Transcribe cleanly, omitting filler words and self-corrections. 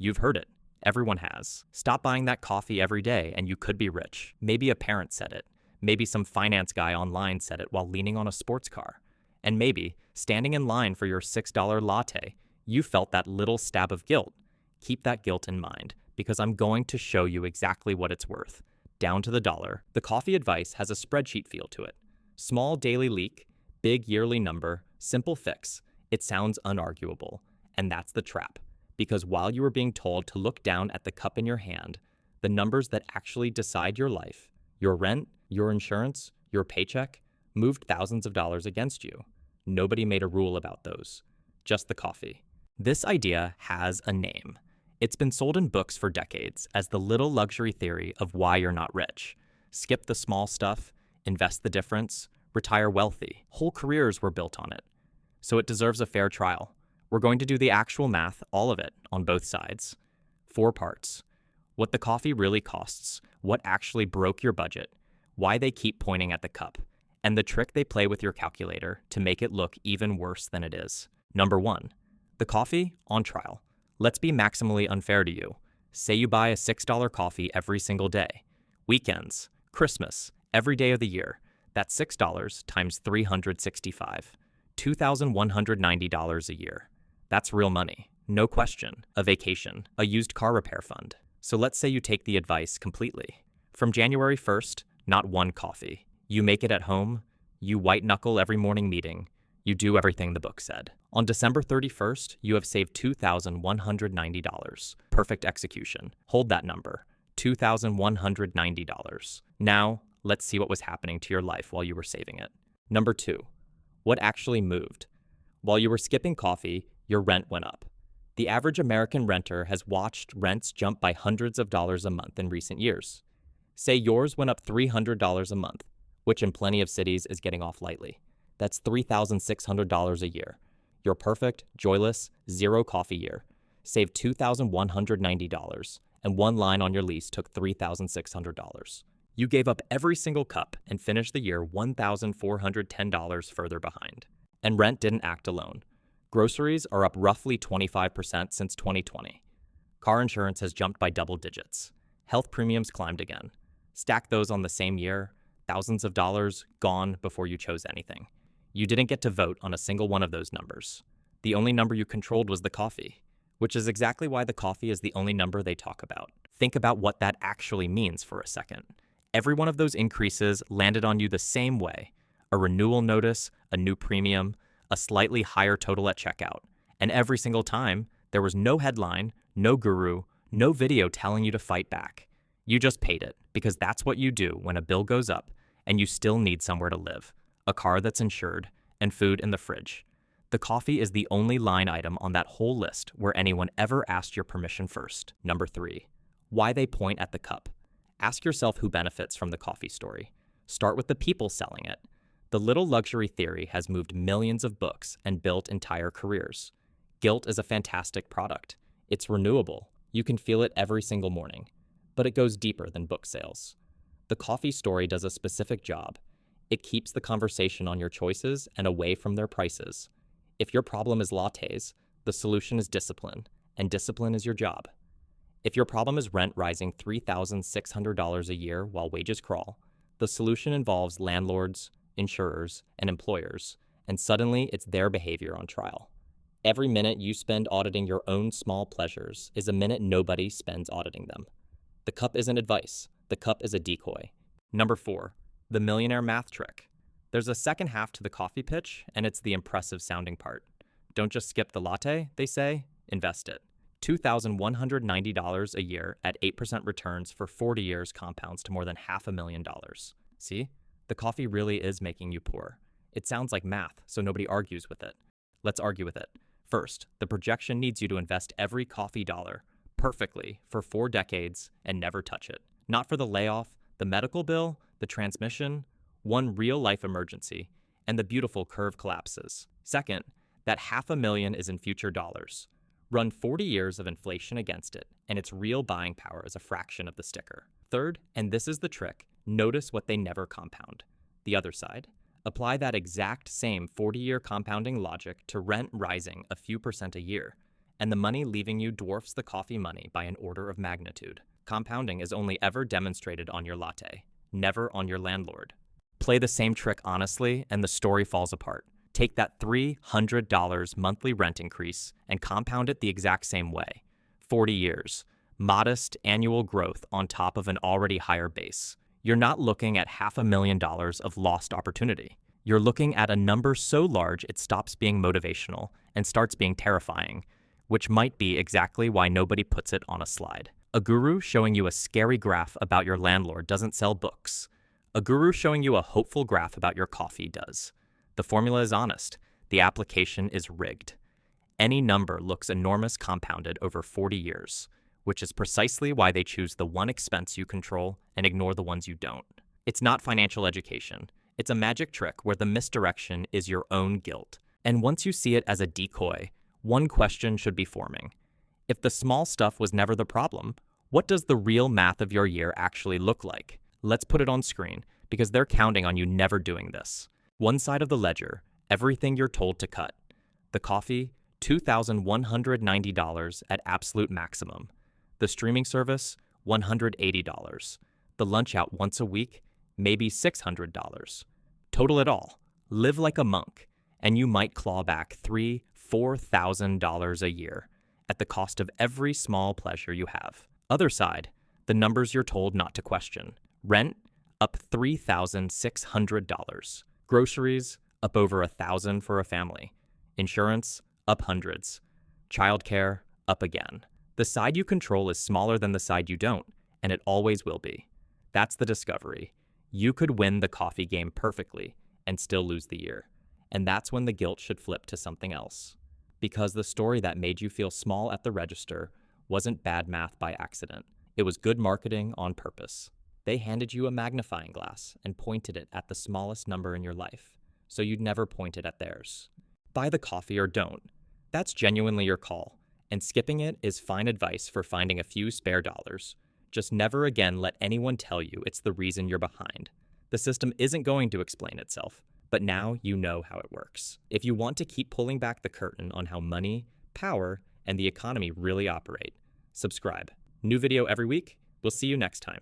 You've heard it. Everyone has. Stop buying that coffee every day and you could be rich. Maybe a parent said it. Maybe some finance guy online said it while leaning on a sports car. And maybe, standing in line for your $6 latte, you felt that little stab of guilt. Keep that guilt in mind, because I'm going to show you exactly what it's worth. Down to the dollar. The coffee advice has a spreadsheet feel to it. Small daily leak, big yearly number, simple fix. It sounds unarguable. And that's the trap. Because while you are being told to look down at the cup in your hand, the numbers that actually decide your life, your rent, your insurance, your paycheck, moved thousands of dollars against you. Nobody made a rule about those. Just the coffee. This idea has a name. It's been sold in books for decades as the little luxury theory of why you're not rich. Skip the small stuff, invest the difference, retire wealthy. Whole careers were built on it. So it deserves a fair trial. We're going to do the actual math, all of it, on both sides. 4 parts. What the coffee really costs, what actually broke your budget, why they keep pointing at the cup, and the trick they play with your calculator to make it look even worse than it is. Number 1. The coffee on trial. Let's be maximally unfair to you. Say you buy a $6 coffee every single day. Weekends, Christmas, every day of the year. That's $6 times 365. $2,190 a year. That's real money. No question. A vacation, a used car repair fund. So let's say you take the advice completely. From January 1st, not one coffee. You make it at home. You white knuckle every morning meeting. You do everything the book said. On December 31st, you have saved $2,190. Perfect execution. Hold that number. $2,190. Now, let's see what was happening to your life while you were saving it. Number 2. What actually moved? While you were skipping coffee, your rent went up. The average American renter has watched rents jump by hundreds of dollars a month in recent years. Say yours went up $300 a month, which in plenty of cities is getting off lightly. That's $3,600 a year. Your perfect, joyless, zero coffee year. Saved $2,190, and one line on your lease took $3,600. You gave up every single cup and finished the year $1,410 further behind. And rent didn't act alone. Groceries are up roughly 25% since 2020. Car insurance has jumped by double digits. Health premiums climbed again. Stack those on the same year, thousands of dollars gone before you chose anything. You didn't get to vote on a single one of those numbers. The only number you controlled was the coffee, which is exactly why the coffee is the only number they talk about. Think about what that actually means for a second. Every one of those increases landed on you the same way. A renewal notice, a new premium, a slightly higher total at checkout. And every single time, there was no headline, no guru, no video telling you to fight back. You just paid it, because that's what you do when a bill goes up and you still need somewhere to live, a car that's insured, and food in the fridge. The coffee is the only line item on that whole list where anyone ever asked your permission first. Number 3, why they point at the cup. Ask yourself who benefits from the coffee story. Start with the people selling it. The little luxury theory has moved millions of books and built entire careers. Guilt is a fantastic product. It's renewable. You can feel it every single morning. But it goes deeper than book sales. The coffee story does a specific job. It keeps the conversation on your choices and away from their prices. If your problem is lattes, the solution is discipline, and discipline is your job. If your problem is rent rising $3,600 a year while wages crawl, the solution involves landlords, insurers, and employers, and suddenly it's their behavior on trial. Every minute you spend auditing your own small pleasures is a minute nobody spends auditing them. The cup isn't advice. The cup is a decoy. Number 4, the millionaire math trick. There's a second half to the coffee pitch, and it's the impressive sounding part. Don't just skip the latte, they say, invest it. $2,190 a year at 8% returns for 40 years compounds to more than $500,000. See? The coffee really is making you poor. It sounds like math, so nobody argues with it. Let's argue with it. First, the projection needs you to invest every coffee dollar perfectly for 4 decades and never touch it. Not for the layoff, the medical bill, the transmission, one real-life emergency, and the beautiful curve collapses. Second, that $500,000 is in future dollars. Run 40 years of inflation against it, and its real buying power is a fraction of the sticker. Third, and this is the trick, notice what they never compound. The other side. Apply that exact same 40-year compounding logic to rent rising a few percent a year, and the money leaving you dwarfs the coffee money by an order of magnitude. Compounding is only ever demonstrated on your latte, never on your landlord. Play the same trick honestly, and the story falls apart. Take that $300 monthly rent increase and compound it the exact same way. 40 years. Modest annual growth on top of an already higher base. You're not looking at $500,000 of lost opportunity. You're looking at a number so large it stops being motivational and starts being terrifying, which might be exactly why nobody puts it on a slide. A guru showing you a scary graph about your landlord doesn't sell books. A guru showing you a hopeful graph about your coffee does. The formula is honest. The application is rigged. Any number looks enormous compounded over 40 years, which is precisely why they choose the one expense you control and ignore the ones you don't. It's not financial education. It's a magic trick where the misdirection is your own guilt. And once you see it as a decoy, one question should be forming. If the small stuff was never the problem, what does the real math of your year actually look like? Let's put it on screen, because they're counting on you never doing this. One side of the ledger, everything you're told to cut. The coffee, $2,190 at absolute maximum. The streaming service, $180. The lunch out once a week, maybe $600. Total it all. Live like a monk, and you might claw back $3,000, $4,000 a year at the cost of every small pleasure you have. Other side, the numbers you're told not to question. Rent, up $3,600. Groceries, up over $1,000 for a family. Insurance, up hundreds. Childcare, up again. The side you control is smaller than the side you don't, and it always will be. That's the discovery. You could win the coffee game perfectly and still lose the year. And that's when the guilt should flip to something else. Because the story that made you feel small at the register wasn't bad math by accident. It was good marketing on purpose. They handed you a magnifying glass and pointed it at the smallest number in your life, so you'd never point it at theirs. Buy the coffee or don't. That's genuinely your call, and skipping it is fine advice for finding a few spare dollars. Just never again let anyone tell you it's the reason you're behind. The system isn't going to explain itself, but now you know how it works. If you want to keep pulling back the curtain on how money, power, and the economy really operate, subscribe. New video every week. We'll see you next time.